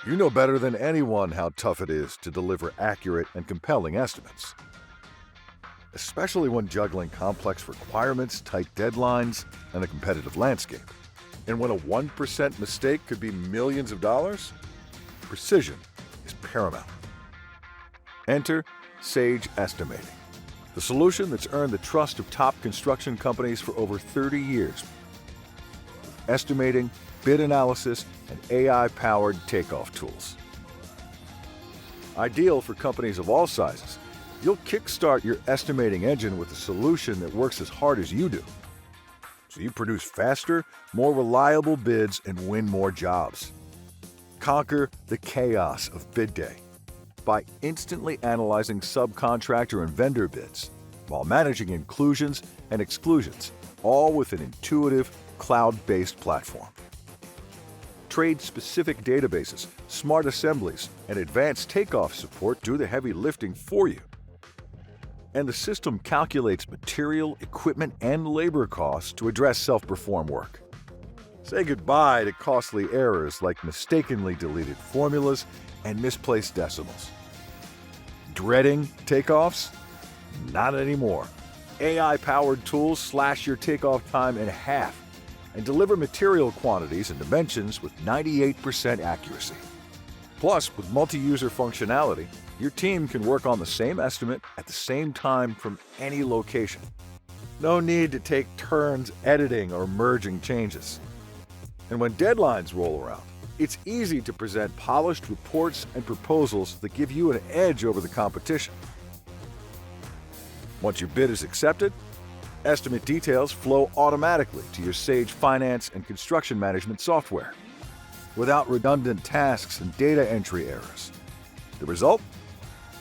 You know better than anyone how tough it is to deliver accurate and compelling estimates, especially when juggling complex requirements, tight deadlines, and a competitive landscape. And when a 1% mistake could be millions of dollars, precision is paramount. Enter Sage Estimating, the solution that's earned the trust of top construction companies for over 30 years. Estimating, bid analysis, and AI-powered takeoff tools. Ideal for companies of all sizes, you'll kickstart your estimating engine with a solution that works as hard as you do. So you produce faster, more reliable bids and win more jobs. Conquer the chaos of bid day by instantly analyzing subcontractor and vendor bids while managing inclusions and exclusions, all with an intuitive, cloud-based platform. Trade-specific databases, smart assemblies, and advanced takeoff support do the heavy lifting for you. And the system calculates material, equipment, and labor costs to address self-perform work. Say goodbye to costly errors like mistakenly deleted formulas and misplaced decimals. Dreading takeoffs? Not anymore. AI-powered tools slash your takeoff time in half and deliver material quantities and dimensions with 98% accuracy. Plus, with multi-user functionality, your team can work on the same estimate at the same time from any location. No need to take turns editing or merging changes. And when deadlines roll around, it's easy to present polished reports and proposals that give you an edge over the competition. Once your bid is accepted, estimate details flow automatically to your Sage finance and construction management software, without redundant tasks and data entry errors. The result?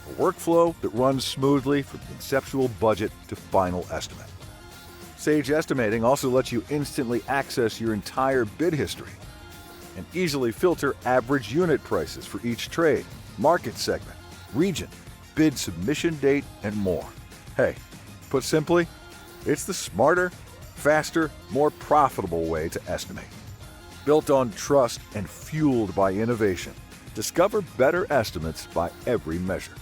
A workflow that runs smoothly from conceptual budget to final estimate. Sage Estimating also lets you instantly access your entire bid history and easily filter average unit prices for each trade, market segment, region, bid submission date, and more. Hey, put simply, it's the smarter, faster, more profitable way to estimate. Built on trust and fueled by innovation. Discover better estimates by every measure.